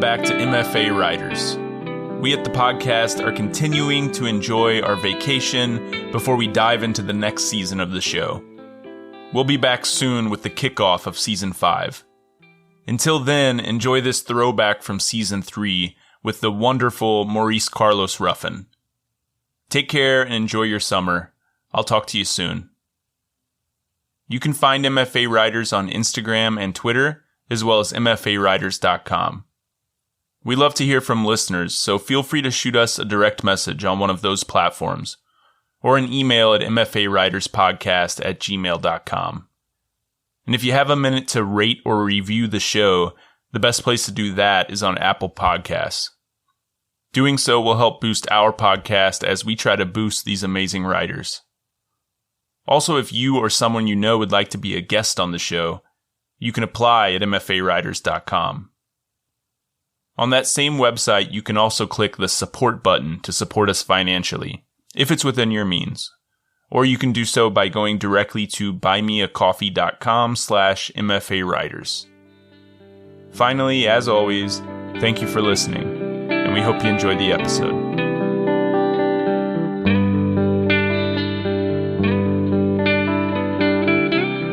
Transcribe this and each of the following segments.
back to MFA Writers. We at the podcast are continuing to enjoy our vacation before we dive into the next season of the show. We'll be back soon with the kickoff of Season 5. Until then, enjoy this throwback from Season 3 with the wonderful Maurice Carlos Ruffin. Take care and enjoy your summer. I'll talk to you soon. You can find MFA Writers on Instagram and Twitter, as well as mfawriters.com. We love to hear from listeners, so feel free to shoot us a direct message on one of those platforms, or an email at mfawriterspodcast@gmail.com. And if you have a minute to rate or review the show, the best place to do that is on Apple Podcasts. Doing so will help boost our podcast as we try to boost these amazing writers. Also, if you or someone you know would like to be a guest on the show, you can apply at mfawriters.com. On that same website, you can also click the support button to support us financially, if it's within your means. Or you can do so by going directly to buymeacoffee.com/MFAWriters. Finally, as always, thank you for listening, and we hope you enjoyed the episode.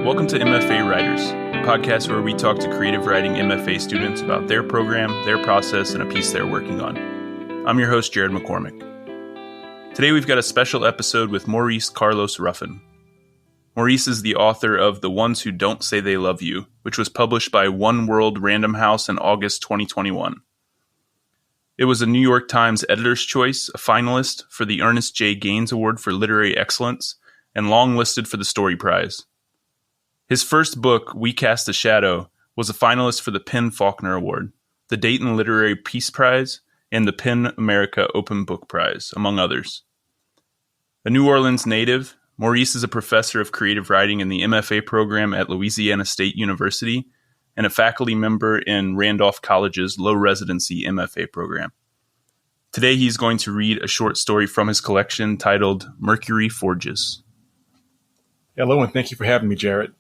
Welcome to MFA Writers, a podcast where we talk to creative writing MFA students about their program, their process, and a piece they're working on. I'm your host, Jared McCormack. Today we've got a special episode with Maurice Carlos Ruffin. Maurice is the author of The Ones Who Don't Say They Love You, which was published by One World Random House in August 2021. It was a New York Times Editor's Choice, a finalist for the Ernest J. Gaines Award for Literary Excellence, and long-listed for the Story Prize. His first book, We Cast a Shadow, was a finalist for the PEN Faulkner Award, the Dayton Literary Peace Prize, and the PEN America Open Book Prize, among others. A New Orleans native, Maurice is a professor of creative writing in the MFA program at Louisiana State University and a faculty member in Randolph College's low residency MFA program. Today he's going to read a short story from his collection titled Mercury Forges. Hello, and thank you for having me, Jared.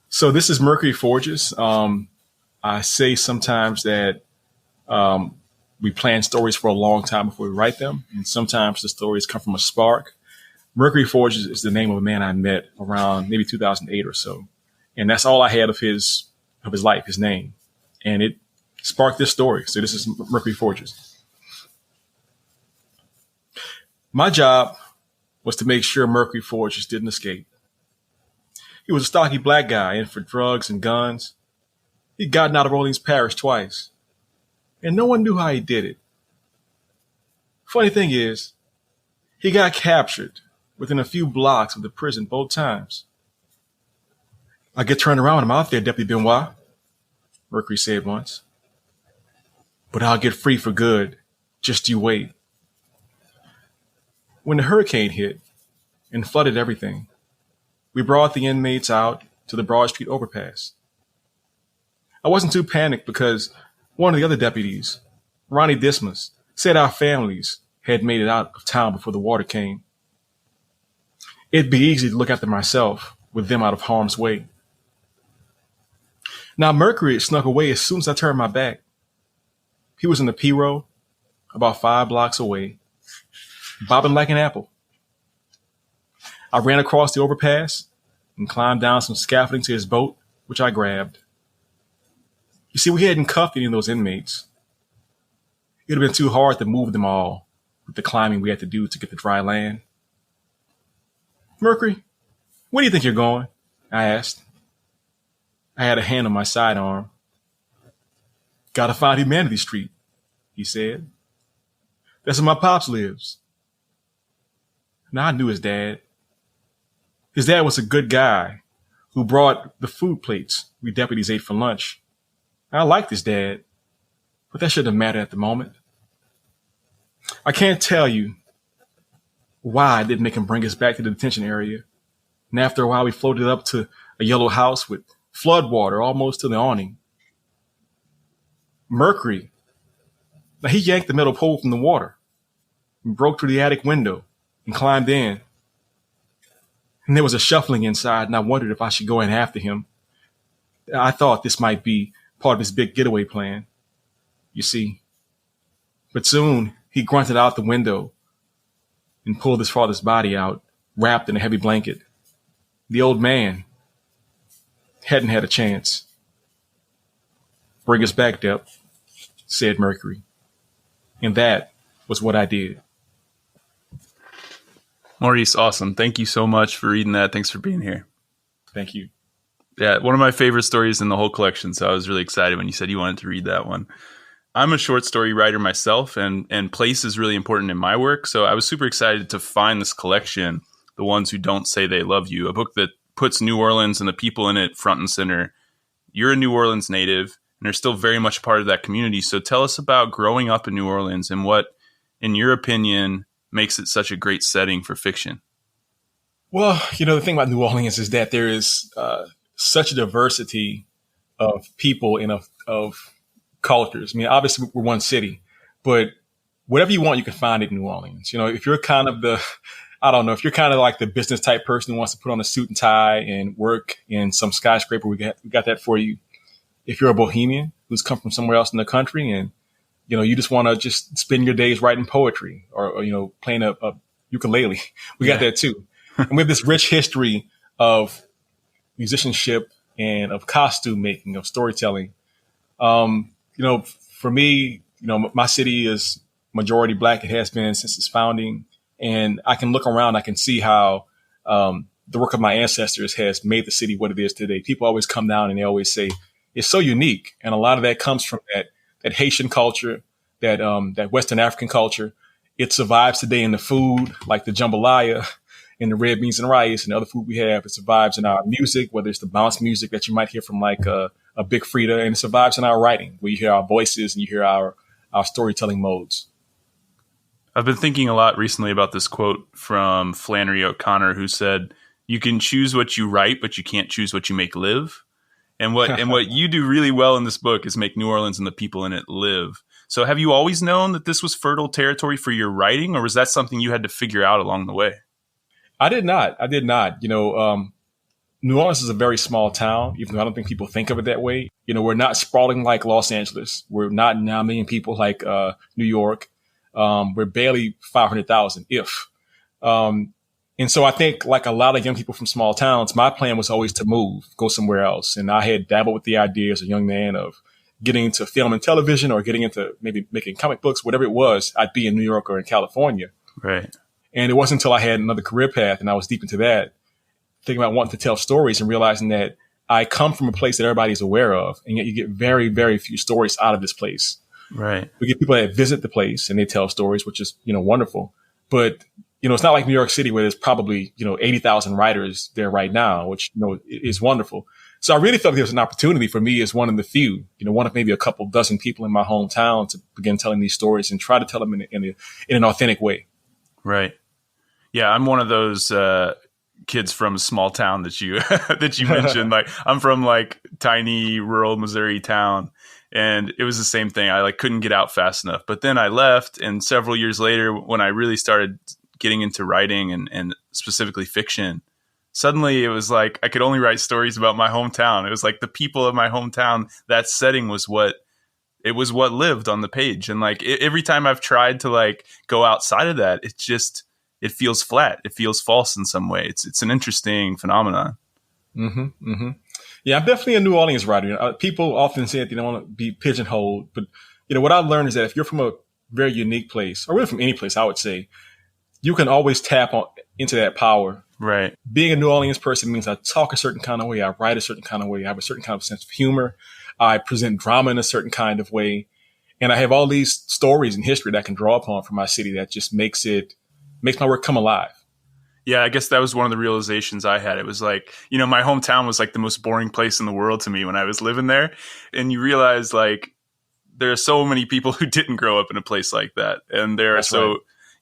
So this is Mercury Forges. I say sometimes that we plan stories for a long time before we write them, and sometimes the stories come from a spark. Mercury Forges is the name of a man I met around maybe 2008 or so, and that's all I had of his life, his name, and it sparked this story. So this is Mercury Forges. My job was to make sure Mercury Forges didn't escape. He was a stocky black guy in for drugs and guns. He'd gotten out of Orleans Parish twice, and no one knew how he did it. Funny thing is, he got captured within a few blocks of the prison both times. I get turned around when I'm out there, Deputy Benoit, Mercury said once. But I'll get free for good. Just you wait. When the hurricane hit and flooded everything, we brought the inmates out to the Broad Street overpass. I wasn't too panicked because one of the other deputies, Ronnie Dismas, said our families had made it out of town before the water came. It'd be easy to look after myself with them out of harm's way. Now, Mercury snuck away as soon as I turned my back. He was in the P row, about 5 blocks away, bobbing like an apple. I ran across the overpass and climbed down some scaffolding to his boat, which I grabbed. You see, we hadn't cuffed any of those inmates. It would have been too hard to move them all with the climbing we had to do to get to dry land. Mercury, where do you think you're going? I asked. I had a hand on my sidearm. Gotta find Humanity Street, he said. That's where my pops lives. Now I knew his dad. His dad was a good guy who brought the food plates we deputies ate for lunch. I liked his dad, but that shouldn't have mattered at the moment. I can't tell you why I didn't make him bring us back to the detention area. And after a while, we floated up to a yellow house with flood water almost to the awning. Mercury, now he yanked the metal pole from the water and broke through the attic window and climbed in. And there was a shuffling inside, and I wondered if I should go in after him. I thought this might be part of his big getaway plan. you see. But soon he grunted out the window and pulled his father's body out, wrapped in a heavy blanket. The old man hadn't had a chance. "Bring us back, Depp," said Mercury. And that was what I did. Maurice, awesome. Thank you so much for reading that. Thanks for being here. Thank you. Yeah, one of my favorite stories in the whole collection. So I was really excited when you said you wanted to read that one. I'm a short story writer myself, and place is really important in my work. So I was super excited to find this collection, The Ones Who Don't Say They Love You, a book that puts New Orleans and the people in it front and center. You're a New Orleans native, and are still very much part of that community. So tell us about growing up in New Orleans and what, in your opinion, makes it such a great setting for fiction. Well, the thing about New Orleans is that there is such a diversity of people and of cultures. I mean, obviously we're one city, but whatever you want, you can find it in New Orleans. If you're kind of if you're kind of like the business type person who wants to put on a suit and tie and work in some skyscraper, we got that for you. If you're a bohemian who's come from somewhere else in the country and, you just want to just spend your days writing poetry or playing a ukulele, we got that too. And we have this rich history of musicianship and of costume making, of storytelling. For me, my city is majority Black. It has been since its founding. And I can look around, I can see how the work of my ancestors has made the city what it is today. People always come down and they always say, it's so unique. And a lot of that comes from that Haitian culture, that Western African culture. It survives today in the food, like the jambalaya and the red beans and rice and the other food we have. It survives in our music, whether it's the bounce music that you might hear from like a Big Frida, and it survives in our writing, where you hear our voices and you hear our storytelling modes. I've been thinking a lot recently about this quote from Flannery O'Connor, who said, "You can choose what you write, but you can't choose what you make live." And what you do really well in this book is make New Orleans and the people in it live. So have you always known that this was fertile territory for your writing, or was that something you had to figure out along the way? I did not. New Orleans is a very small town, even though I don't think people think of it that way. We're not sprawling like Los Angeles. We're not 9 million people like New York. We're barely 500,000, if. And so I think, like a lot of young people from small towns, my plan was always to move, go somewhere else. And I had dabbled with the idea as a young man of getting into film and television or getting into maybe making comic books, whatever it was. I'd be in New York or in California. Right. And it wasn't until I had another career path and I was deep into that, thinking about wanting to tell stories and realizing that I come from a place that everybody's aware of. And yet you get very, very few stories out of this place. Right. We get people that visit the place and they tell stories, which is, wonderful. But, it's not like New York City where there's probably, 80,000 writers there right now, which, is wonderful. So I really felt like there was an opportunity for me as one of the few, one of maybe a couple dozen people in my hometown to begin telling these stories and try to tell them in an authentic way. Right. Yeah. I'm one of those, kids from a small town that you mentioned. Like I'm from like tiny rural Missouri town. And it was the same thing. I couldn't get out fast enough. But then I left, and several years later, when I really started getting into writing and specifically fiction, suddenly it was like I could only write stories about my hometown. It was like the people of my hometown, that setting was what lived on the page. And every time I've tried to go outside of that, it feels flat. It feels false in some way. It's an interesting phenomenon. Mm-hmm, mm-hmm. Yeah, I'm definitely a New Orleans writer. People often say that they don't want to be pigeonholed, but what I learned is that if you're from a very unique place, or really from any place, I would say, you can always tap into that power. Right. Being a New Orleans person means I talk a certain kind of way, I write a certain kind of way, I have a certain kind of sense of humor, I present drama in a certain kind of way, and I have all these stories and history that I can draw upon from my city that just makes my work come alive. Yeah, I guess that was one of the realizations I had. It was my hometown was the most boring place in the world to me when I was living there. And you realize there are so many people who didn't grow up in a place like that. And there are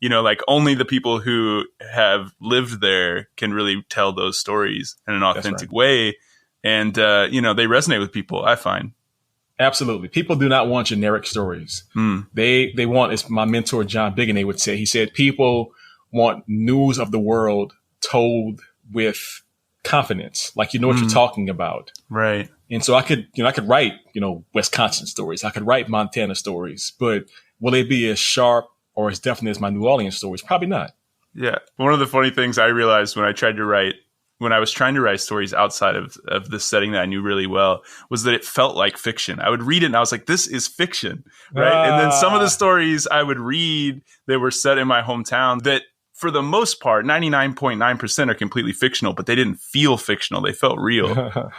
right. Only the people who have lived there can really tell those stories in an authentic way. And, they resonate with people, I find. Absolutely. People do not want generic stories. They want, as my mentor, John Bigonnet would say, he said, people want news of the world told with confidence, what you're talking about. Right. And so I could write, Wisconsin stories. I could write Montana stories, but will they be as sharp or as definite as my New Orleans stories? Probably not. Yeah. One of the funny things I realized when I was trying to write stories outside of the setting that I knew really well was that it felt like fiction. I would read it and I was like, this is fiction, right? And then some of the stories I would read that were set in my hometown that for the most part, 99.9% are completely fictional, but they didn't feel fictional. They felt real.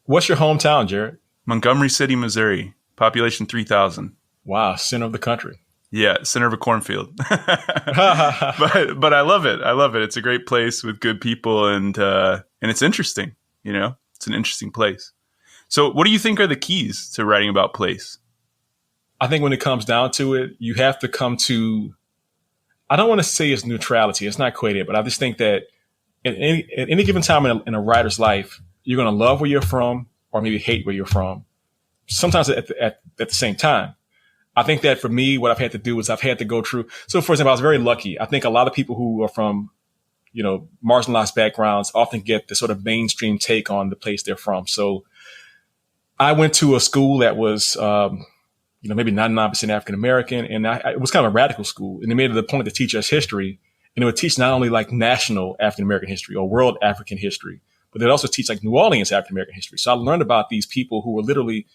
What's your hometown, Jared? Montgomery City, Missouri. Population 3,000. Wow, center of the country. Yeah, center of a cornfield. but I love it. I love it. It's a great place with good people, and it's interesting. It's an interesting place. So, what do you think are the keys to writing about place? I think when it comes down to it, you have to come to. I don't want to say it's neutrality. It's not quite it, but I just think that at any given time in a writer's life, you're going to love where you're from or maybe hate where you're from. Sometimes at the same time. I think that for me, what I've had to do is I've had to go through. So, for example, I was very lucky. I think a lot of people who are from, marginalized backgrounds often get the sort of mainstream take on the place they're from. So I went to a school that was, maybe 99% African-American. And it was kind of a radical school. And they made it a point to teach us history. And it would teach not only like national African-American history or world African history, but they'd also teach like New Orleans African-American history. So I learned about these people who were literally,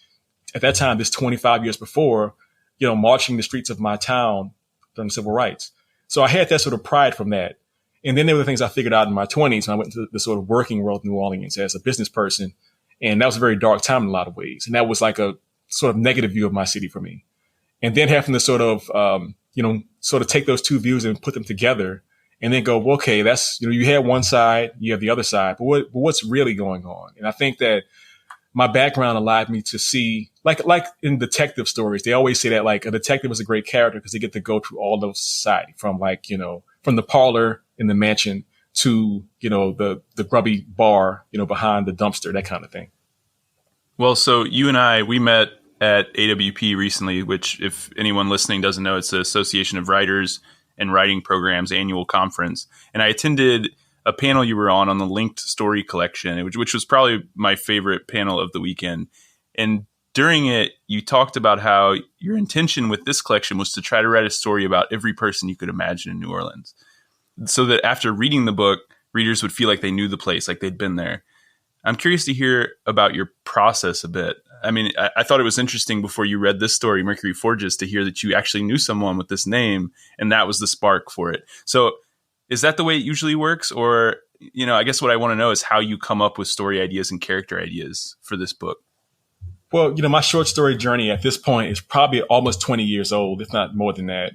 at that time, this 25 years before, marching the streets of my town during civil rights. So I had that sort of pride from that. And then there were the things I figured out in my 20s when I went into the sort of working world of New Orleans as a business person. And that was a very dark time in a lot of ways. And that was like a sort of negative view of my city for me. And then having to sort of take those two views and put them together and then go, well, okay, that's, you have one side, you have the other side, but what's really going on? And I think that my background allowed me to see, like in detective stories, they always say that like a detective is a great character because they get to go through all those society from like, from the parlor in the mansion to, the grubby bar, behind the dumpster, that kind of thing. Well, so you and I, we met at AWP recently, which if anyone listening doesn't know, it's the Association of Writers and Writing Programs annual conference. And I attended a panel you were on the linked story collection, which was probably my favorite panel of the weekend. And during it, you talked about how your intention with this collection was to try to write a story about every person you could imagine in New Orleans, so that after reading the book, readers would feel like they knew the place, like they'd been there. I'm curious to hear about your process a bit. I mean, I thought it was interesting before you read this story, Mercury Forges, to hear that you actually knew someone with this name, and that was the spark for it. So is that the way it usually works? Or, I guess what I want to know is how you come up with story ideas and character ideas for this book. Well, my short story journey at this point is probably almost 20 years old, if not more than that.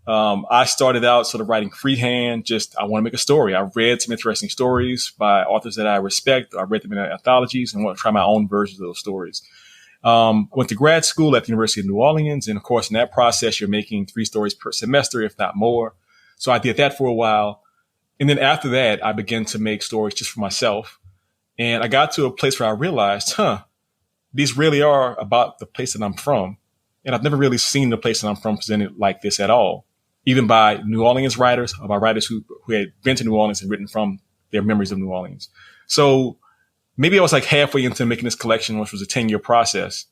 I started out sort of writing freehand, I want to make a story. I read some interesting stories by authors that I respect. I read them in anthologies and want to try my own versions of those stories. Went to grad school at the University of New Orleans. And of course, in that process, you're making 3 stories per semester, if not more. So I did that for a while. And then after that, I began to make stories just for myself. And I got to a place where I realized, these really are about the place that I'm from. And I've never really seen the place that I'm from presented like this at all, even by New Orleans writers or by writers who had been to New Orleans and written from their memories of New Orleans. So maybe I was like halfway into making this collection, which was a 10-year process,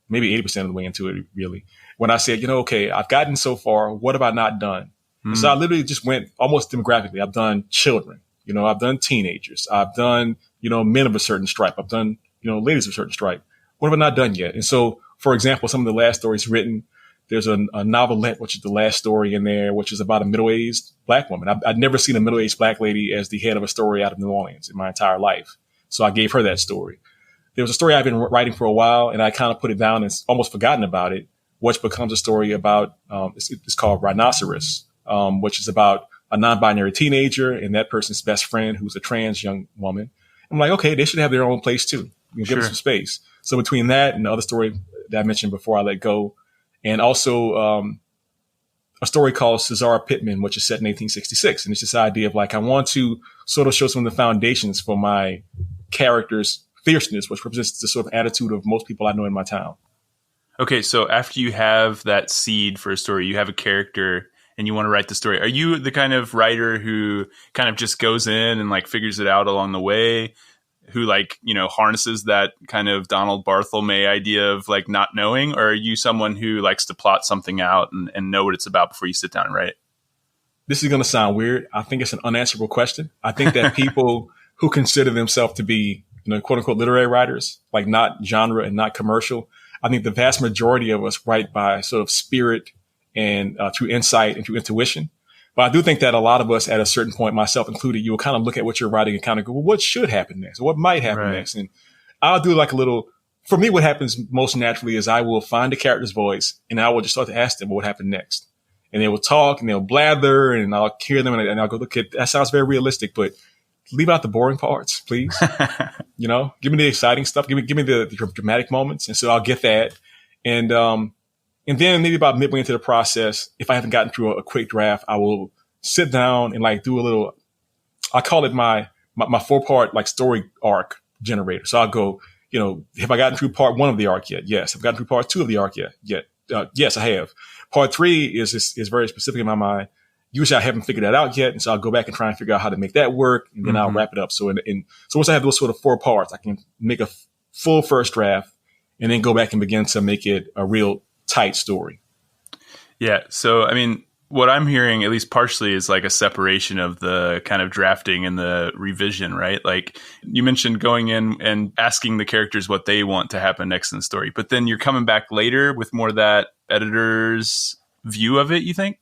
maybe 80% of the way into it, really, when I said, okay, I've gotten so far. What have I not done? Mm. So I literally just went almost demographically. I've done children, I've done teenagers. I've done, men of a certain stripe. I've done, ladies of a certain stripe. What have I not done yet? And so, for example, some of the last stories written, there's a novelette, which is the last story in there, which is about a middle-aged Black woman. I'd never seen a middle-aged Black lady as the head of a story out of New Orleans in my entire life. So I gave her that story. There was a story I've been writing for a while, and I kind of put it down and almost forgotten about it, which becomes a story about, it's called Rhinoceros, which is about a non-binary teenager and that person's best friend who's a trans young woman. I'm like, okay, they should have their own place too. Give them some space. So between that and the other story that I mentioned before I let go, and also a story called Cesara Pittman, which is set in 1866. And it's this idea of like, I want to sort of show some of the foundations for my character's fierceness, which represents the sort of attitude of most people I know in my town. Okay, so after you have that seed for a story, you have a character and you want to write the story. Are you the kind of writer who kind of just goes in and like figures it out along the way? who like, harnesses that kind of Donald Barthelme idea of like not knowing? Or are you someone who likes to plot something out and know what it's about before you sit down and write? This is going to sound weird. I think it's an unanswerable question. I think that people who consider themselves to be, quote unquote, literary writers, like not genre and not commercial, I think the vast majority of us write by sort of spirit and through insight and through intuition. But I do think that a lot of us at a certain point, myself included, you will kind of look at what you're writing and kind of go, well, what should happen next? Or what might happen next? And I'll do like for me, what happens most naturally is I will find the character's voice and I will just start to ask them what happened next. And they will talk and they'll blather and I'll hear them and I'll go, look, that sounds very realistic, but leave out the boring parts, please. Give me the exciting stuff. Give me the dramatic moments. And so I'll get that. And then maybe about midway into the process, if I haven't gotten through a quick draft, I will sit down and like do a little, I call it my 4-part like story arc generator. So I'll go, have I gotten through part 1 of the arc yet? Yes. Have I gotten through part 2 of the arc yet? Yes, I have. Part 3 is very specific in my mind. Usually I haven't figured that out yet. And so I'll go back and try and figure out how to make that work. And then I'll wrap it up. So so once I have those sort of 4 parts, I can make a full first draft and then go back and begin to make it a real tight story. Yeah. So, I mean, what I'm hearing, at least partially, is like a separation of the kind of drafting and the revision, right? Like you mentioned going in and asking the characters what they want to happen next in the story, but then you're coming back later with more of that editor's view of it, you think?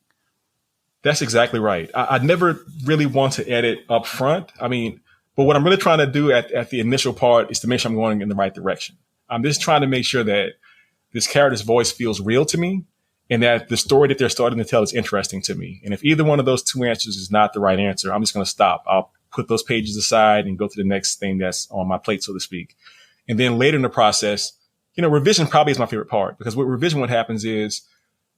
That's exactly right. I never really want to edit up front. I mean, but what I'm really trying to do at the initial part is to make sure I'm going in the right direction. I'm just trying to make sure that this character's voice feels real to me and that the story that they're starting to tell is interesting to me. And if either one of those 2 answers is not the right answer, I'm just going to stop. I'll put those pages aside and go to the next thing that's on my plate, so to speak. And then later in the process, revision probably is my favorite part, because with revision, what happens is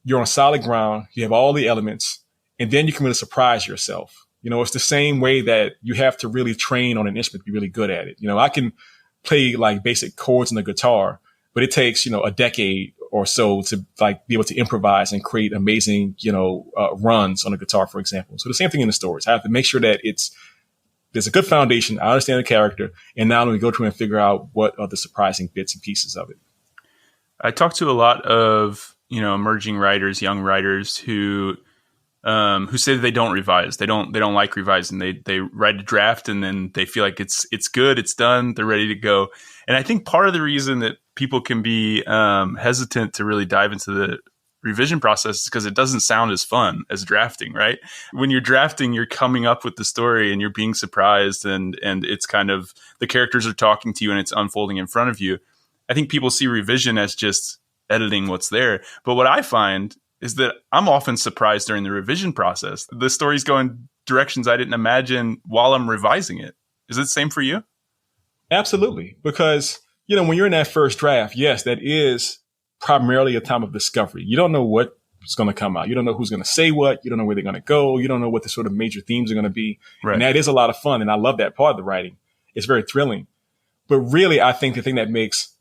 you're on solid ground. You have all the elements, and then you can really surprise yourself. It's the same way that you have to really train on an instrument to be really good at it. I can play like basic chords on the guitar, but it takes, a decade or so to like be able to improvise and create amazing, runs on a guitar, for example. So the same thing in the stories. I have to make sure that there's a good foundation. I understand the character, and now we go through and figure out what are the surprising bits and pieces of it. I talk to a lot of, emerging writers, young writers who say that they don't revise. They don't like revising. They write a draft and then they feel like it's good, it's done, they're ready to go. And I think part of the reason that people can be hesitant to really dive into the revision process is because it doesn't sound as fun as drafting, right? When you're drafting, you're coming up with the story and you're being surprised and it's kind of the characters are talking to you and it's unfolding in front of you. I think people see revision as just editing what's there. But what I find is that I'm often surprised during the revision process. The story's going directions I didn't imagine while I'm revising it. Is it the same for you? Absolutely. Because, when you're in that first draft, yes, that is primarily a time of discovery. You don't know what's going to come out. You don't know who's going to say what. You don't know where they're going to go. You don't know what the sort of major themes are going to be. Right. And that is a lot of fun. And I love that part of the writing. It's very thrilling. But really, I think the thing that makes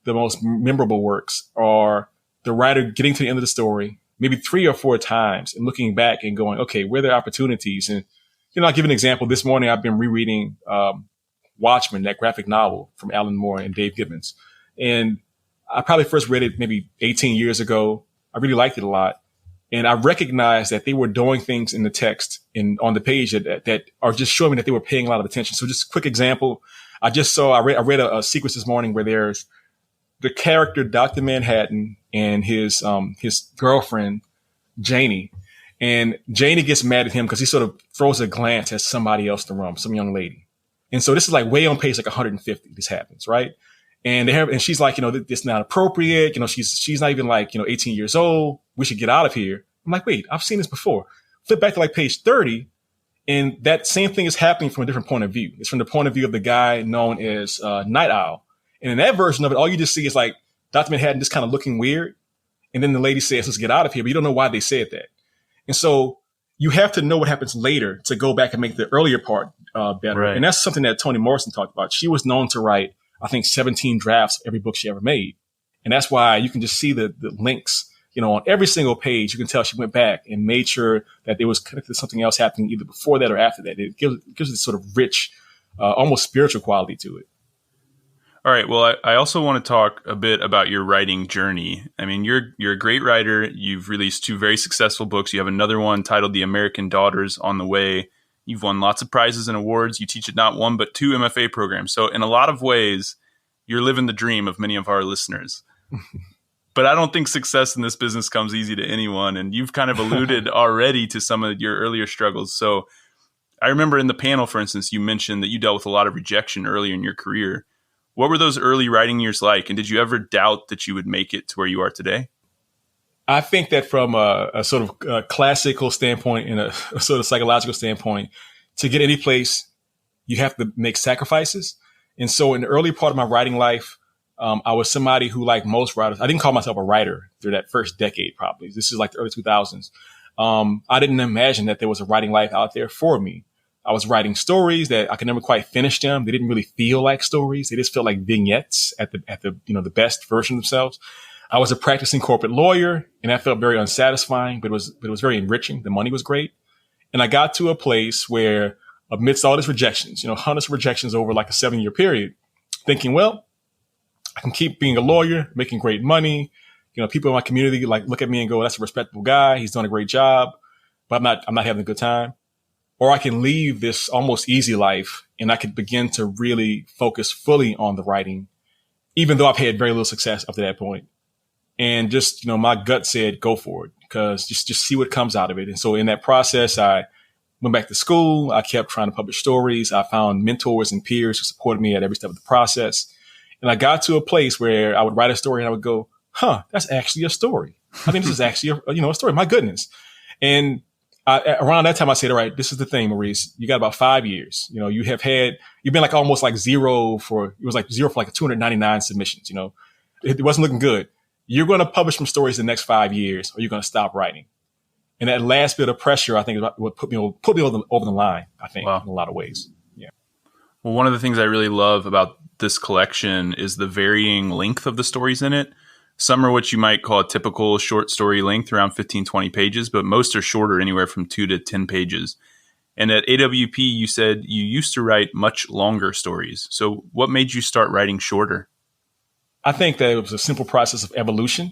the most memorable works are the writer getting to the end of the story, maybe 3 or 4 times, and looking back and going, okay, where are there opportunities? And, I'll give an example. This morning, I've been rereading Watchmen, that graphic novel from Alan Moore and Dave Gibbons. And I probably first read it maybe 18 years ago. I really liked it a lot. And I recognized that they were doing things in the text and on the page that are just showing me that they were paying a lot of attention. So just a quick example. I read a sequence this morning where there's the character, Dr. Manhattan, and his girlfriend, Janie. And Janie gets mad at him because he sort of throws a glance at somebody else in the room, some young lady. And so this is like way on page like 150. This happens, right? And she's like, it's not appropriate. She's not even like, 18 years old. We should get out of here. I'm like, wait, I've seen this before. Flip back to like page 30. And that same thing is happening from a different point of view. It's from the point of view of the guy known as Night Owl. And in that version of it, all you just see is like Dr. Manhattan just kind of looking weird. And then the lady says, let's get out of here. But you don't know why they said that. And so you have to know what happens later to go back and make the earlier part better. Right. And that's something that Toni Morrison talked about. She was known to write, I think, 17 drafts every book she ever made. And that's why you can just see the links, on every single page. You can tell she went back and made sure that there was connected to something else happening either before that or after that. It gives it sort of rich, almost spiritual quality to it. All right. Well, I also want to talk a bit about your writing journey. I mean, you're a great writer. You've released 2 very successful books. You have another one titled The American Daughters on the way. You've won lots of prizes and awards. You teach at not 1, but 2 MFA programs. So in a lot of ways, you're living the dream of many of our listeners. But I don't think success in this business comes easy to anyone. And you've kind of alluded already to some of your earlier struggles. So I remember in the panel, for instance, you mentioned that you dealt with a lot of rejection earlier in your career. What were those early writing years like? And did you ever doubt that you would make it to where you are today? I think that from a sort of classical standpoint and a sort of psychological standpoint, to get any place, you have to make sacrifices. And so in the early part of my writing life, I was somebody who, like most writers, I didn't call myself a writer through that first decade, probably. This is like the early 2000s. I didn't imagine that there was a writing life out there for me. I was writing stories that I could never quite finish them. They didn't really feel like stories. They just felt like vignettes at the the best version of themselves. I was a practicing corporate lawyer, and that felt very unsatisfying, but it was very enriching. The money was great. And I got to a place where, amidst all these rejections, hundreds of rejections over like a 7-year period, thinking, well, I can keep being a lawyer, making great money. People in my community like look at me and go, that's a respectable guy. He's doing a great job, but I'm not having a good time. Or I can leave this almost easy life and I could begin to really focus fully on the writing, even though I've had very little success up to that point. And just, my gut said, go for it, because just see what comes out of it. And so in that process, I went back to school. I kept trying to publish stories. I found mentors and peers who supported me at every step of the process. And I got to a place where I would write a story and I would go, that's actually a story. I think this is actually a story. My goodness. And around that time, I said, all right, this is the thing, Maurice. You got about 5 years. You've been like almost like zero for like 299 submissions. It wasn't looking good. You're going to publish some stories the next 5 years, or you're going to stop writing. And that last bit of pressure, I think, is what put me over the line, I think, wow, in a lot of ways. Yeah. Well, one of the things I really love about this collection is the varying length of the stories in it. Some are what you might call a typical short story length, around 15, 20 pages, but most are shorter, anywhere from 2 to 10 pages. And at AWP, you said you used to write much longer stories. So what made you start writing shorter? I think that it was a simple process of evolution.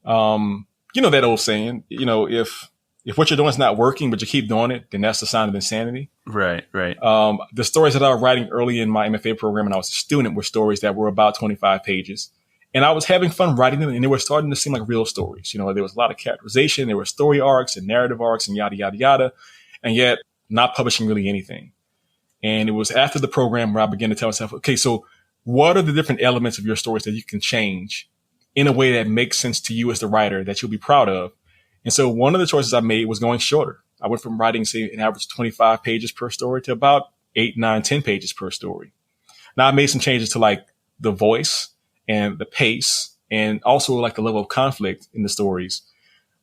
That old saying, if what you're doing is not working, but you keep doing it, then that's the sign of insanity. Right. The stories that I was writing early in my MFA program when I was a student were stories that were about 25 pages. And I was having fun writing them, and they were starting to seem like real stories. There was a lot of characterization. There were story arcs and narrative arcs and yada, yada, yada, and yet not publishing really anything. And it was after the program where I began to tell myself, okay, so what are the different elements of your stories that you can change in a way that makes sense to you as the writer, that you'll be proud of? And so one of the choices I made was going shorter. I went from writing, say, an average 25 pages per story to about 8, 9, 10 pages per story. Now I made some changes to like the voice and the pace, and also like the level of conflict in the stories.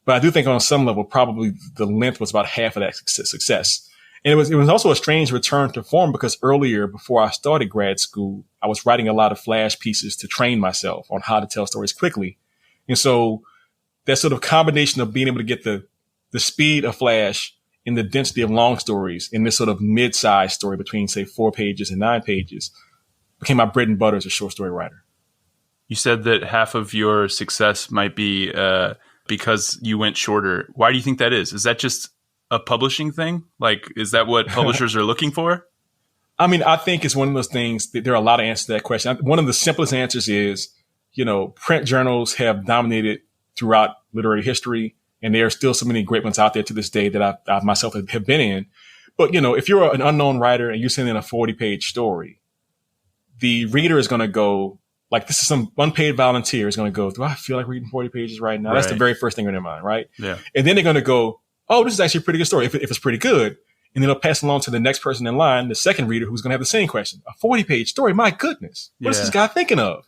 But I do think on some level, probably the length was about half of that success. And it was also a strange return to form, because earlier, before I started grad school, I was writing a lot of flash pieces to train myself on how to tell stories quickly. And so that sort of combination of being able to get the speed of flash and the density of long stories in this sort of mid-sized story between, say, 4 pages and 9 pages became my bread and butter as a short story writer. You said that half of your success might be because you went shorter. Why do you think that is? Is that just a publishing thing? Like, is that what publishers are looking for? I mean, I think it's one of those things that there are a lot of answers to that question. One of the simplest answers is, print journals have dominated throughout literary history, and there are still so many great ones out there to this day that I myself have been in. But, if you're an unknown writer and you send in a 40-page story, the reader is going to go, like, this is some unpaid volunteer is going to go, do I feel like reading 40 pages right now? Right. That's the very first thing in their mind, right? Yeah. And then they're going to go, oh, this is actually a pretty good story, if it's pretty good. And then they'll pass along to the next person in line, the second reader, who's going to have the same question. A 40-page story, my goodness. What is this guy thinking of?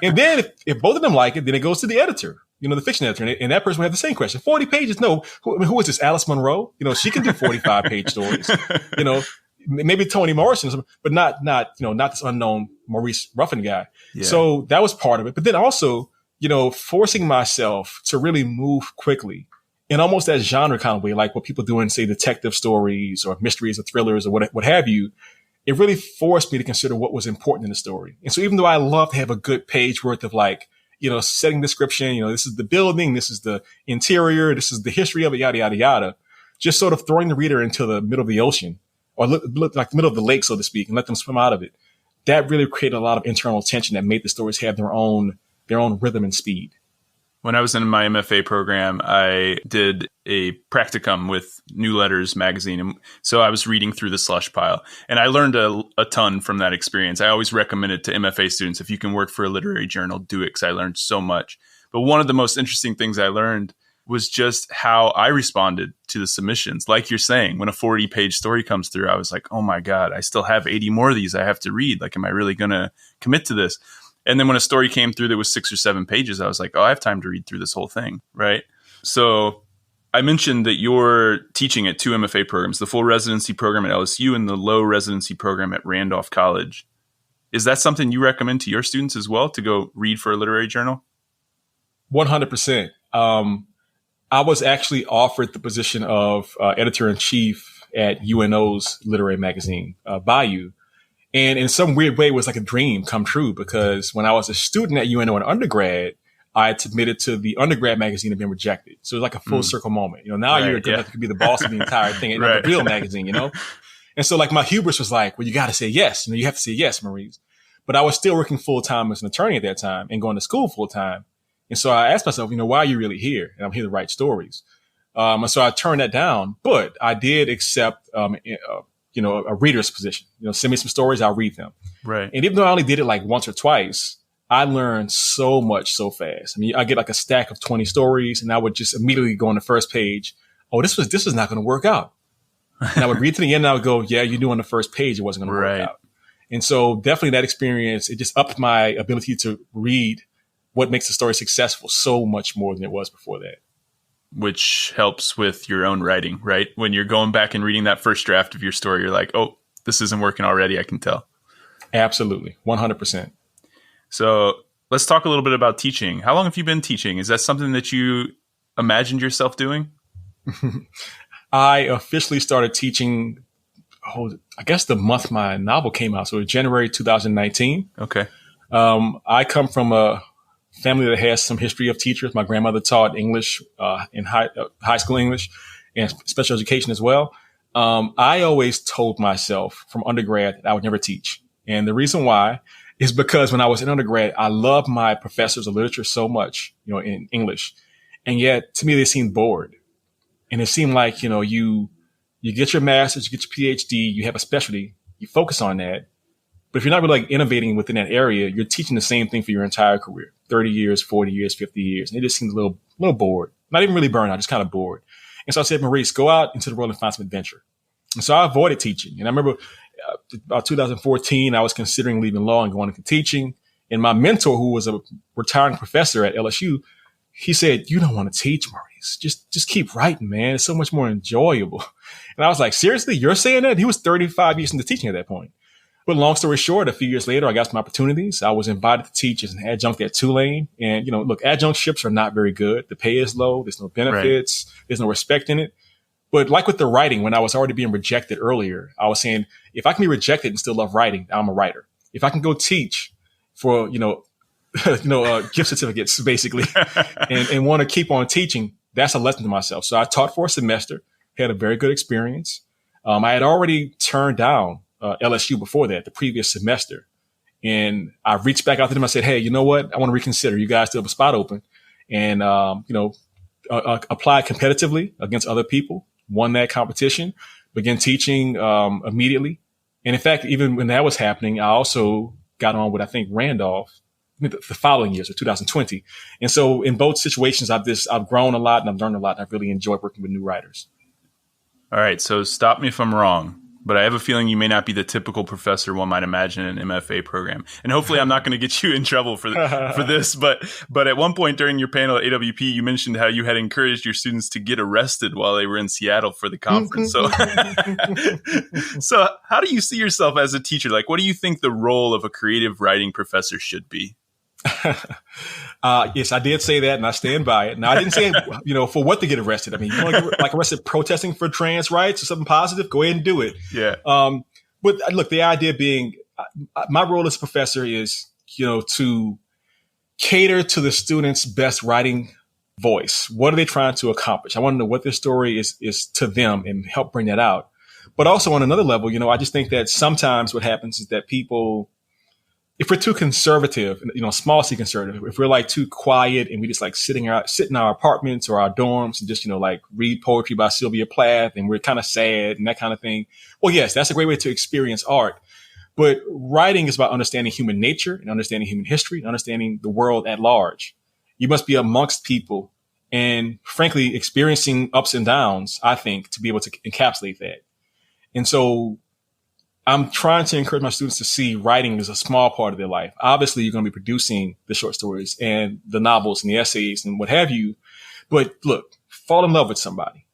And then if both of them like it, then it goes to the editor, the fiction editor. And that person will have the same question. 40 pages? No. Who is this? Alice Munro? She can do 45-page stories. Maybe Toni Morrison, but not this unknown Maurice Ruffin guy. Yeah. So that was part of it. But then also, forcing myself to really move quickly in almost that genre kind of way, like what people do in, say, detective stories or mysteries or thrillers or what have you. it really forced me to consider what was important in the story. And so even though I love to have a good page worth of like, setting description, this is the building, this is the interior, this is the history of it, yada, yada, yada, just sort of throwing the reader into the middle of the ocean or like the middle of the lake, so to speak, and let them swim out of it. That really created a lot of internal tension that made the stories have their own rhythm and speed. When I was in my MFA program, I did a practicum with New Letters magazine. And so I was reading through the slush pile, and I learned a ton from that experience. I always recommend it to MFA students. If you can work for a literary journal, do it, because I learned so much. But one of the most interesting things I learned was just how I responded to the submissions. Like you're saying, when a 40-page story comes through, I was like, oh my God, I still have 80 more of these I have to read. Like, am I really going to commit to this? And then when a story came through that was 6 or 7 pages, I was like, oh, I have time to read through this whole thing, right? So I mentioned that you're teaching at 2 MFA programs, the full residency program at LSU and the low residency program at Randolph College. Is that something you recommend to your students as well, to go read for a literary journal? 100%. I was actually offered the position of editor-in-chief at UNO's literary magazine, Bayou. And in some weird way, it was like a dream come true, because when I was a student at UNO in undergrad, I had submitted to the undergrad magazine and been rejected. So it was like a full circle moment. Now you're good enough to be the boss of the entire thing, and the real magazine, And so like my hubris was like, well, you got to say yes. You have to say yes, Maurice. But I was still working full time as an attorney at that time and going to school full time. And so I asked myself, why are you really here? And I'm here to write stories. And so I turned that down, but I did accept, a reader's position. Send me some stories, I'll read them. Right. And even though I only did it like once or twice, I learned so much so fast. I get like a stack of 20 stories, and I would just immediately go on the first page. Oh, this was not going to work out. And I would read to the end, and I would go, yeah, you knew on the first page it wasn't going to work out. And so definitely that experience, it just upped my ability to read what makes the story successful so much more than it was before that. Which helps with your own writing, right? When you're going back and reading that first draft of your story, you're like, oh, this isn't working already, I can tell. Absolutely. 100%. So let's talk a little bit about teaching. How long have you been teaching? Is that something that you imagined yourself doing? I officially started teaching, I guess the month my novel came out. So January 2019. Okay. I come from a family that has some history of teachers. My grandmother taught English in high school English and special education as well. I always told myself from undergrad that I would never teach. And the reason why is because when I was in undergrad, I loved my professors of literature so much, in English. And yet to me, they seemed bored. And it seemed like, you get your master's, you get your PhD, you have a specialty, you focus on that. But if you're not really like innovating within that area, you're teaching the same thing for your entire career, 30 years, 40 years, 50 years. And it just seems a little bored, not even really burnout, just kind of bored. And so I said, Maurice, go out into the world and find some adventure. And so I avoided teaching. And I remember about 2014, I was considering leaving law and going into teaching. And my mentor, who was a retiring professor at LSU, he said, you don't want to teach, Maurice. Just keep writing, man. It's so much more enjoyable. And I was like, seriously, you're saying that? He was 35 years into teaching at that point. But long story short, a few years later, I got some opportunities. I was invited to teach as an adjunct at Tulane. And, look, adjunctships are not very good. The pay is low. There's no benefits. Right. There's no respect in it. But like with the writing, when I was already being rejected earlier, I was saying, if I can be rejected and still love writing, I'm a writer. If I can go teach for, gift certificates, basically, and want to keep on teaching, that's a lesson to myself. So I taught for a semester, had a very good experience. I had already turned down LSU before that, the previous semester. And I reached back out to them. I said, hey, you know what? I want to reconsider. You guys still have a spot open. And, applied competitively against other people, won that competition, began teaching immediately. And in fact, even when that was happening, I also got on with, I think, Randolph the following year, so 2020. And so in both situations, I've grown a lot and I've learned a lot. And I've really enjoyed working with new writers. All right. So stop me if I'm wrong, but I have a feeling you may not be the typical professor one might imagine in an MFA program. And hopefully I'm not going to get you in trouble for this. But at one point during your panel at AWP, you mentioned how you had encouraged your students to get arrested while they were in Seattle for the conference. So how do you see yourself as a teacher? Like, what do you think the role of a creative writing professor should be? Yes, I did say that, and I stand by it. Now, I didn't say, for what to get arrested. I mean, you want to get arrested protesting for trans rights or something positive? Go ahead and do it. Yeah. But look, the idea being, my role as a professor is, to cater to the student's best writing voice. What are they trying to accomplish? I want to know what their story is to them and help bring that out. But also on another level, I just think that sometimes what happens is that people, if we're too conservative, small c conservative, if we're like too quiet and we just like sit in our apartments or our dorms and just, like read poetry by Sylvia Plath and we're kind of sad and that kind of thing. Well, yes, that's a great way to experience art. But writing is about understanding human nature and understanding human history and understanding the world at large. You must be amongst people and frankly, experiencing ups and downs, I think, to be able to encapsulate that. And so I'm trying to encourage my students to see writing as a small part of their life. Obviously, you're going to be producing the short stories and the novels and the essays and what have you. But look, fall in love with somebody.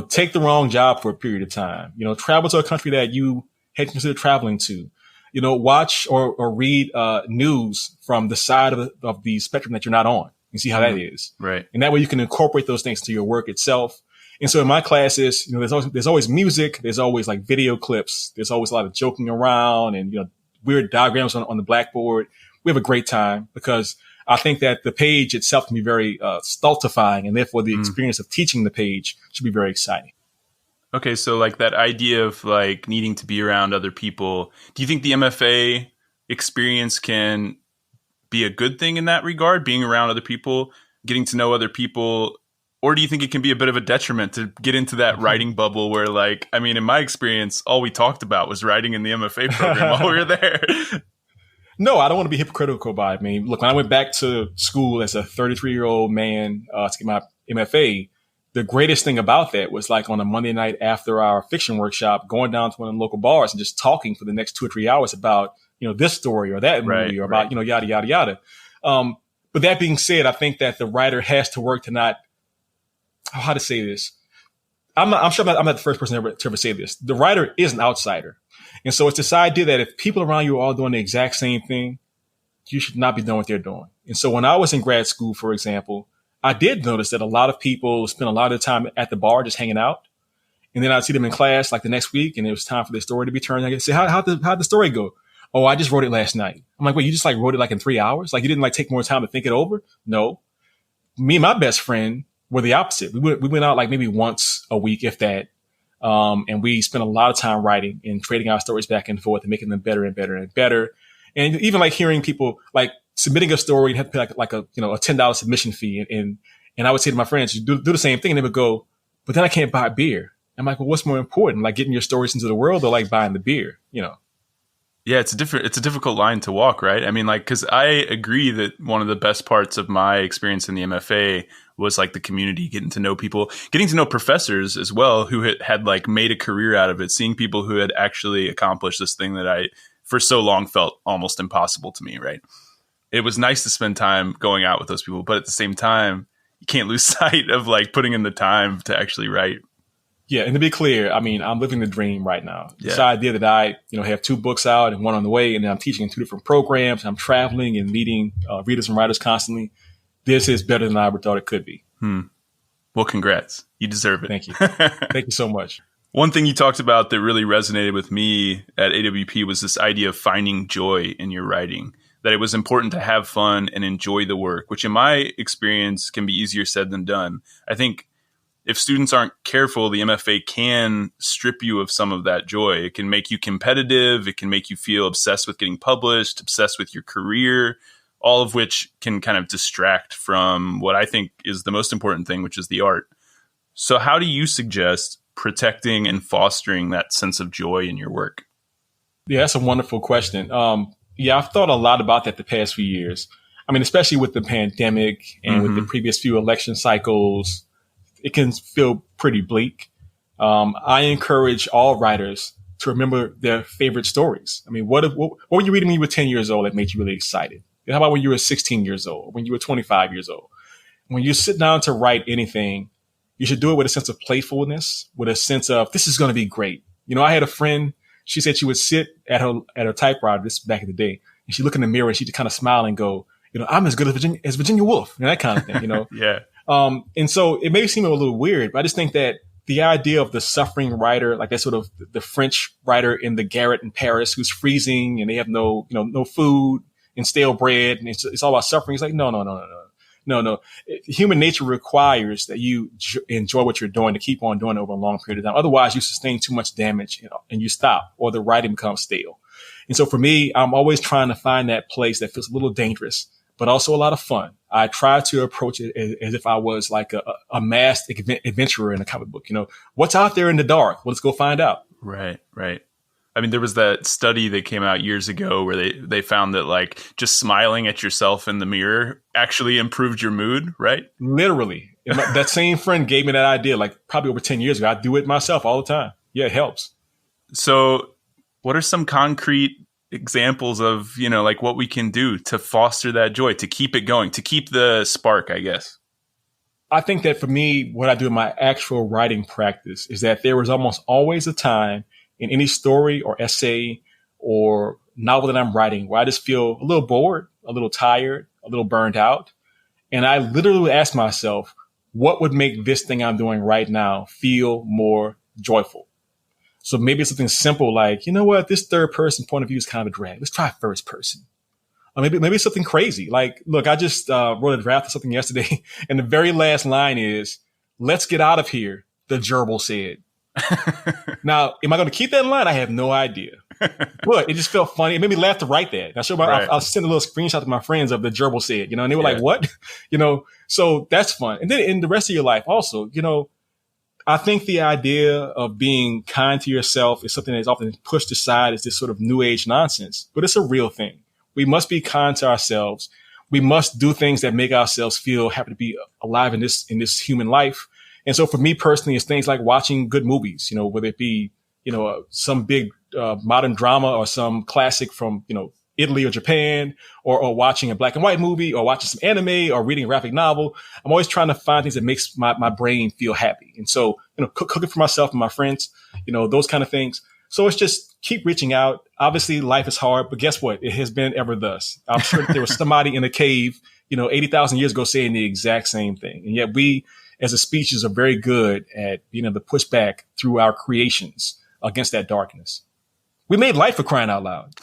Take the wrong job for a period of time. Travel to a country that you had considered traveling to. Watch or read news from the side of the spectrum that you're not on and see how that is. Right. And that way you can incorporate those things to your work itself. And so in my classes, there's always music. There's always like video clips. There's always a lot of joking around and, weird diagrams on the blackboard. We have a great time because I think that the page itself can be very stultifying, and therefore the experience of teaching the page should be very exciting. Okay, so like that idea of like needing to be around other people, do you think the MFA experience can be a good thing in that regard, being around other people, getting to know other people? Or do you think it can be a bit of a detriment to get into that writing bubble where in my experience, all we talked about was writing in the MFA program while we were there? No, I don't want to be hypocritical by it. I mean, look, when I went back to school as a 33-year-old man to get my MFA, the greatest thing about that was like on a Monday night after our fiction workshop, going down to one of the local bars and just talking for the next 2 or 3 hours about, this story or that movie or about, yada, yada, yada. But that being said, I think that the writer has to work to not, how to say this? I'm sure I'm not the first person to ever say this. The writer is an outsider. And so it's this idea that if people around you are all doing the exact same thing, you should not be doing what they're doing. And so when I was in grad school, for example, I did notice that a lot of people spend a lot of time at the bar just hanging out. And then I'd see them in class like the next week and it was time for their story to be turned. I could say, how'd the story go? Oh, I just wrote it last night. I'm like, wait, you just like wrote it like in 3 hours? Like you didn't like take more time to think it over? No. Me and my best friend were the opposite. We went out like maybe once a week, if that. And we spent a lot of time writing and trading our stories back and forth and making them better and better and better. And even like hearing people like submitting a story and have to pay like a $10 submission fee. And I would say to my friends, you do the same thing. And they would go, but then I can't buy beer. I'm like, well, what's more important? Like getting your stories into the world or like buying the beer, Yeah, it's a difficult line to walk, right? I mean, like, because I agree that one of the best parts of my experience in the MFA was like the community, getting to know people, getting to know professors as well who had like made a career out of it, seeing people who had actually accomplished this thing that I for so long felt almost impossible to me, right? It was nice to spend time going out with those people, but at the same time, you can't lose sight of like putting in the time to actually write. Yeah, and to be clear, I mean, I'm living the dream right now. Yeah. This idea that I, have 2 books out and one on the way, and then I'm teaching in 2 different programs. I'm traveling and meeting readers and writers constantly. This is better than I ever thought it could be. Well, congrats. You deserve it. Thank you. Thank you so much. One thing you talked about that really resonated with me at AWP was this idea of finding joy in your writing, that it was important to have fun and enjoy the work, which in my experience can be easier said than done. I think if students aren't careful, the MFA can strip you of some of that joy. It can make you competitive. It can make you feel obsessed with getting published, obsessed with your career, all of which can kind of distract from what I think is the most important thing, which is the art. So how do you suggest protecting and fostering that sense of joy in your work? Yeah, that's a wonderful question. I've thought a lot about that the past few years. I mean, especially with the pandemic and with the previous few election cycles, it can feel pretty bleak. I encourage all writers to remember their favorite stories. I mean, what were you reading when you were 10 years old that made you really excited? How about when you were 16 years old, when you were 25 years old? When you sit down to write anything, you should do it with a sense of playfulness, with a sense of, this is going to be great. I had a friend, she said she would sit at her typewriter, this back in the day, and she'd look in the mirror and she'd kind of smile and go, I'm as good as Virginia Woolf, that kind of thing, Yeah. And so it may seem a little weird, but I just think that the idea of the suffering writer, like that sort of the French writer in the garret in Paris who's freezing and they have no food and stale bread. And it's all about suffering. It's like, no. Human nature requires that you enjoy what you're doing to keep on doing it over a long period of time. Otherwise, you sustain too much damage, and you stop, or the writing becomes stale. And so for me, I'm always trying to find that place that feels a little dangerous, but also a lot of fun. I try to approach it as if I was like a masked adventurer in a comic book. What's out there in the dark? Well, let's go find out. Right. I mean, there was that study that came out years ago where they found that like just smiling at yourself in the mirror actually improved your mood, right? Literally. That same friend gave me that idea like probably over 10 years ago. I do it myself all the time. Yeah, it helps. So what are some concrete examples of, like what we can do to foster that joy, to keep it going, to keep the spark, I guess? I think that for me, what I do in my actual writing practice is that there was almost always a time in any story or essay or novel that I'm writing where I just feel a little bored, a little tired, a little burned out. And I literally ask myself, what would make this thing I'm doing right now feel more joyful? So maybe it's something simple like, you know what, this third person point of view is kind of a drag. Let's try first person. Or maybe it's something crazy. Like, look, I just wrote a draft of something yesterday, and the very last line is, "Let's get out of here," the gerbil said. Now, am I going to keep that line? I have no idea. But it just felt funny. It made me laugh to write that. I'll send a little screenshot to my friends of the gerbil said, and they were like, what? So that's fun. And then in the rest of your life also, I think the idea of being kind to yourself is something that's often pushed aside as this sort of new age nonsense, but it's a real thing. We must be kind to ourselves. We must do things that make ourselves feel happy to be alive in this human life. And so for me personally, it's things like watching good movies, whether it be, some big modern drama or some classic from, Italy or Japan, or watching a black and white movie, or watching some anime, or reading a graphic novel. I'm always trying to find things that makes my brain feel happy. And so, cooking for myself and my friends, those kind of things. So it's just keep reaching out. Obviously, life is hard, but guess what? It has been ever thus. I'm sure that there was somebody in a cave, 80,000 years ago saying the exact same thing. And yet we, as a species, are very good at being able to push back through our creations against that darkness. We made life, for crying out loud.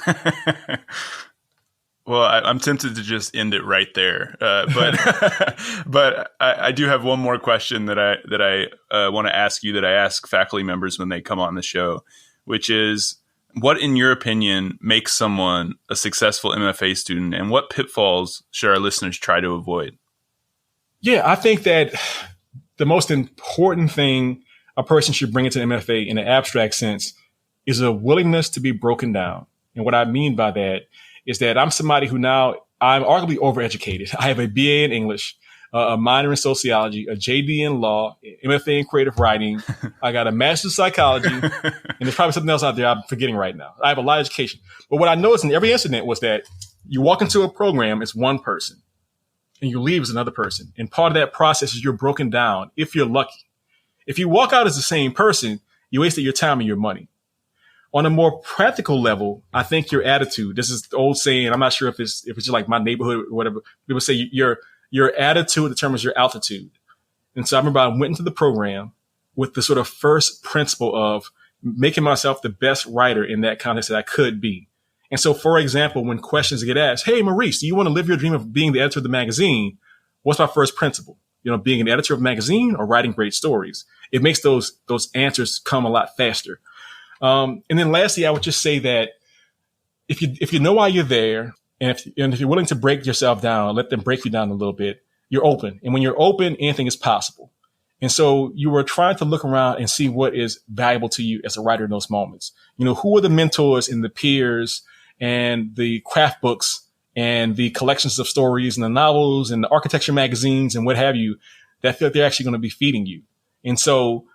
Well, I'm tempted to just end it right there, but I do have one more question that I want to ask you, that I ask faculty members when they come on the show, which is, what, in your opinion, makes someone a successful MFA student, and what pitfalls should our listeners try to avoid? Yeah, I think that the most important thing a person should bring into MFA in an abstract sense is a willingness to be broken down. And what I mean by that is that I'm somebody who now, I'm arguably overeducated. I have a BA in English, a minor in sociology, a JD in law, MFA in creative writing. I got a master's in psychology, and there's probably something else out there I'm forgetting right now. I have a lot of education. But what I noticed in every incident was that you walk into a program, it's one person, and you leave as another person. And part of that process is you're broken down, if you're lucky. If you walk out as the same person, you wasted your time and your money. On a more practical level, I think your attitude, this is the old saying, I'm not sure if it's just like my neighborhood or whatever. People say your attitude determines your altitude. And so I remember I went into the program with the sort of first principle of making myself the best writer in that context that I could be. And so, for example, when questions get asked, hey, Maurice, do you want to live your dream of being the editor of the magazine? What's my first principle? Being an editor of a magazine or writing great stories. It makes those answers come a lot faster. And then lastly, I would just say that if you know why you're there, and if you're willing to break yourself down, let them break you down a little bit, you're open. And when you're open, anything is possible. And so you were trying to look around and see what is valuable to you as a writer in those moments. Who are the mentors and the peers and the craft books and the collections of stories and the novels and the architecture magazines and what have you that feel like they're actually going to be feeding you. And so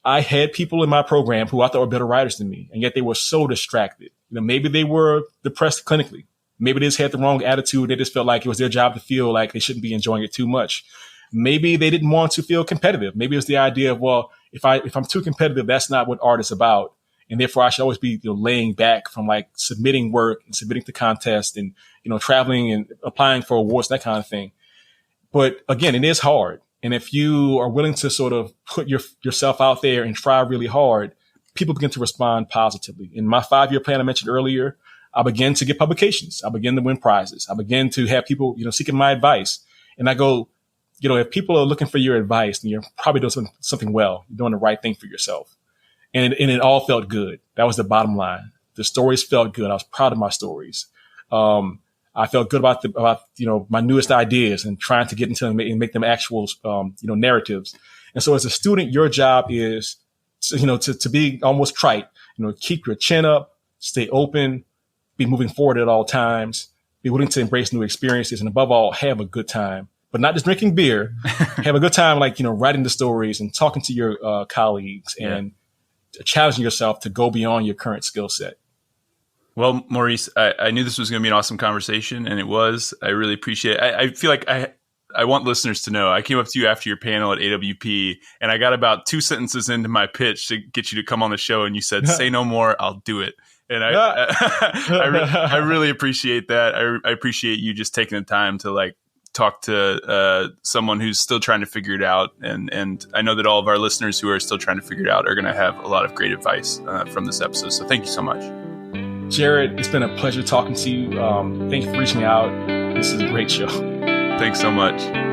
I had people in my program who I thought were better writers than me, and yet they were so distracted. Maybe they were depressed clinically. Maybe they just had the wrong attitude. They just felt like it was their job to feel like they shouldn't be enjoying it too much. Maybe they didn't want to feel competitive. Maybe it was the idea of, well, if I'm too competitive, that's not what art is about. And therefore I should always be laying back from like submitting work and submitting to contests and, traveling and applying for awards, that kind of thing. But again, it is hard. And if you are willing to sort of put yourself out there and try really hard, people begin to respond positively. In my 5-year plan I mentioned earlier, I began to get publications. I began to win prizes. I began to have people, seeking my advice. And I go, if people are looking for your advice, then you're probably doing something well. You're doing the right thing for yourself. And it all felt good. That was the bottom line. The stories felt good. I was proud of my stories. I felt good about my newest ideas and trying to get into them and make them actual, narratives. And so as a student, your job is, to be almost trite, keep your chin up, stay open, be moving forward at all times, be willing to embrace new experiences, and above all, have a good time. But not just drinking beer, have a good time, writing the stories and talking to your colleagues and challenging yourself to go beyond your current skill set. Well, Maurice, I knew this was going to be an awesome conversation, and it was. I really appreciate it. I feel like I want listeners to know I came up to you after your panel at AWP, and I got about 2 sentences into my pitch to get you to come on the show, and you said, "Say no more, I'll do it." And I really appreciate that. I appreciate you just taking the time to talk to someone who's still trying to figure it out. And I know that all of our listeners who are still trying to figure it out are going to have a lot of great advice from this episode. So thank you so much. Jared, it's been a pleasure talking to you. Thank you for reaching out. This is a great show. Thanks so much.